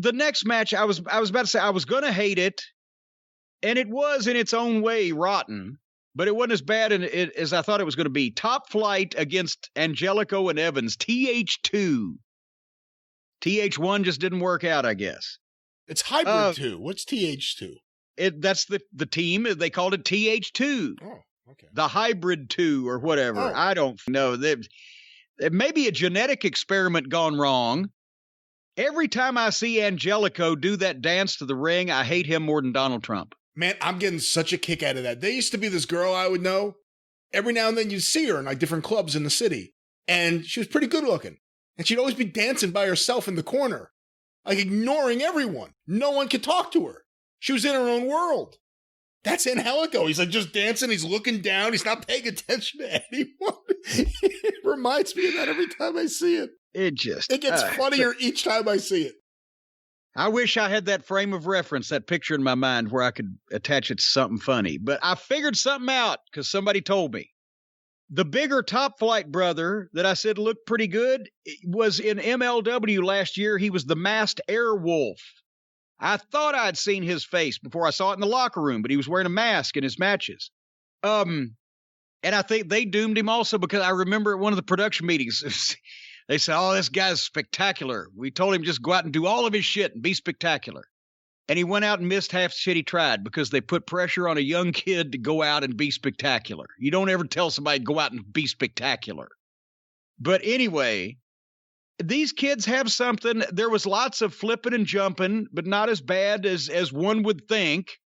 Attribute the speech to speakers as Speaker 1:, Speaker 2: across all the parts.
Speaker 1: the next match, I was about to say I was going to hate it, and it was in its own way rotten, but it wasn't as bad as I thought it was going to be. Top Flight against Angelico and Evans, TH2. TH1 just didn't work out, I guess.
Speaker 2: It's Hybrid2. What's TH2?
Speaker 1: That's the team. They called it TH2.
Speaker 2: Oh, okay.
Speaker 1: The Hybrid2 or whatever. Oh. I don't know. It may be a genetic experiment gone wrong. Every time I see Angelico do that dance to the ring, I hate him more than Donald Trump.
Speaker 2: Man, I'm getting such a kick out of that. There used to be this girl I would know. Every now and then you'd see her in like different clubs in the city. And she was pretty good looking. And she'd always be dancing by herself in the corner, like ignoring everyone. No one could talk to her. She was in her own world. That's Angelico. He's like just dancing. He's looking down. He's not paying attention to anyone. It reminds me of that every time I see it. It gets funnier each time I see it.
Speaker 1: I wish I had that frame of reference, that picture in my mind where I could attach it to something funny. But I figured something out because somebody told me. The bigger Top Flight brother that I said looked pretty good was in MLW last year. He was the masked Airwolf. I thought I'd seen his face before I saw it in the locker room, but he was wearing a mask in his matches. And I think they doomed him also because I remember at one of the production meetings, they said, oh, this guy's spectacular. We told him just go out and do all of his shit and be spectacular. And he went out and missed half the shit he tried because they put pressure on a young kid to go out and be spectacular. You don't ever tell somebody to go out and be spectacular. But anyway, these kids have something. There was lots of flipping and jumping, but not as bad as one would think.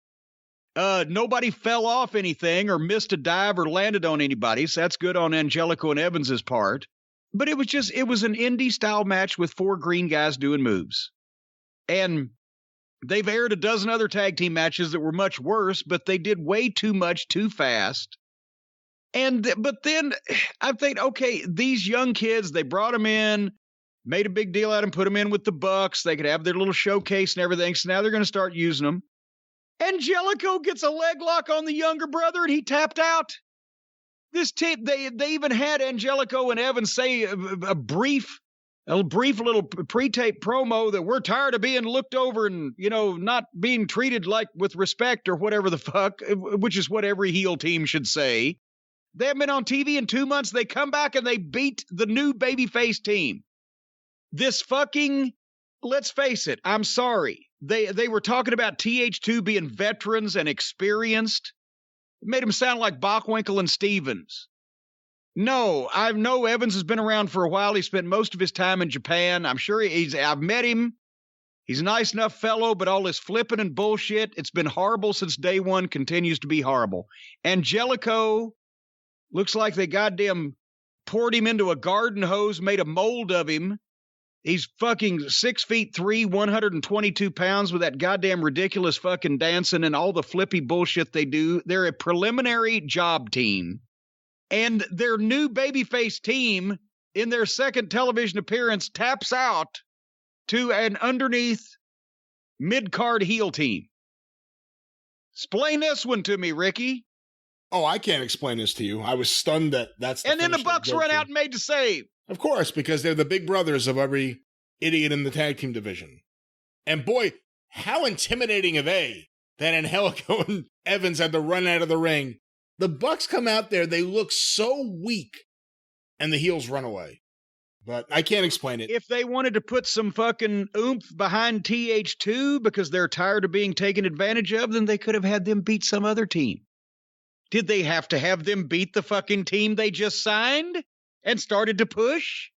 Speaker 1: Nobody fell off anything or missed a dive or landed on anybody, so that's good on Angelico and Evans's part. But it was an indie-style match with 4 green guys doing moves. And they've aired a dozen other tag team matches that were much worse, but they did way too much too fast. But then I think, okay, these young kids, they brought them in, made a big deal out of them, put them in with the Bucks. They could have their little showcase and everything, so now they're going to start using them. Angelico gets a leg lock on the younger brother, and he tapped out. This team, they even had Angelico and Evans say a brief little pre-tape promo that we're tired of being looked over and, not being treated like with respect or whatever the fuck, which is what every heel team should say. They haven't been on TV in 2 months. They come back and they beat the new babyface team. This fucking, let's face it, I'm sorry. They were talking about TH2 being veterans and experienced. It made them sound like Bockwinkel and Stevens. No, I know Evans has been around for a while. He spent most of his time in Japan. I'm sure I've met him. He's a nice enough fellow, but all this flipping and bullshit, it's been horrible since day one, continues to be horrible. Angelico looks like they goddamn poured him into a garden hose, made a mold of him. He's fucking 6'3", 122 pounds with that goddamn ridiculous fucking dancing and all the flippy bullshit they do. They're a preliminary job team. And their new babyface team, in their second television appearance, taps out to an underneath mid-card heel team. Explain this one to me, Ricky.
Speaker 2: Oh, I can't explain this to you. I was stunned that that's the
Speaker 1: And then the Bucks run out and made the save.
Speaker 2: Of course, because they're the big brothers of every idiot in the tag team division. And boy, how intimidating are they that Angelico and Evans had to run out of the ring. The Bucks come out there, they look so weak, and the heels run away. But I can't explain it.
Speaker 1: If they wanted to put some fucking oomph behind TH2 because they're tired of being taken advantage of, then they could have had them beat some other team. Did they have to have them beat the fucking team they just signed and started to push?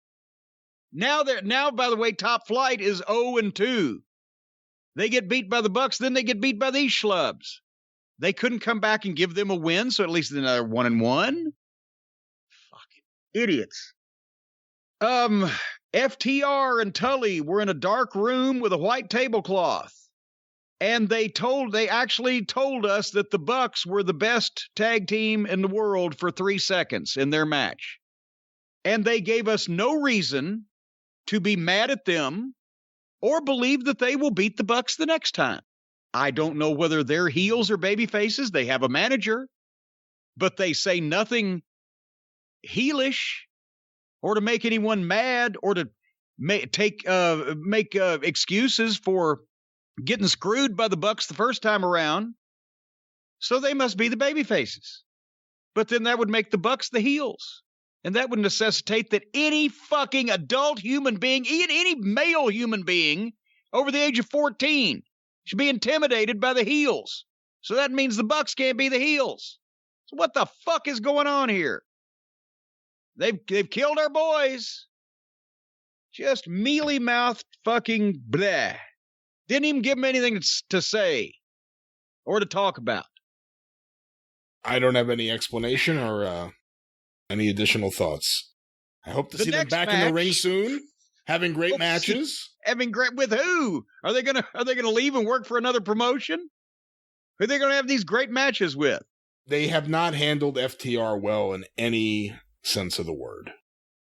Speaker 1: Now, by the way, Top Flight is 0-2. They get beat by the Bucks, then they get beat by these schlubs. They couldn't come back and give them a win, so at least another 1-1. Fucking idiots. FTR and Tully were in a dark room with a white tablecloth. And they actually told us that the Bucks were the best tag team in the world for 3 seconds in their match. And they gave us no reason to be mad at them or believe that they will beat the Bucks the next time. I don't know whether they're heels or baby faces. They have a manager, but they say nothing heelish or to make anyone mad or to make excuses for getting screwed by the Bucks the first time around. So they must be the baby faces. But then that would make the Bucks the heels. And that would necessitate that any fucking adult human being, any male human being over the age of 14 should be intimidated by the heels. So that means the Bucks can't be the heels. So what the fuck is going on here? They've killed our boys. Just mealy-mouthed fucking bleh. Didn't even give them anything to say or to talk about.
Speaker 2: I don't have any explanation or any additional thoughts. I hope to see them back in the ring soon, having great matches.
Speaker 1: Having great with who? Are they gonna leave and work for another promotion? Who are they gonna have these great matches with?
Speaker 2: They have not handled FTR well in any sense of the word.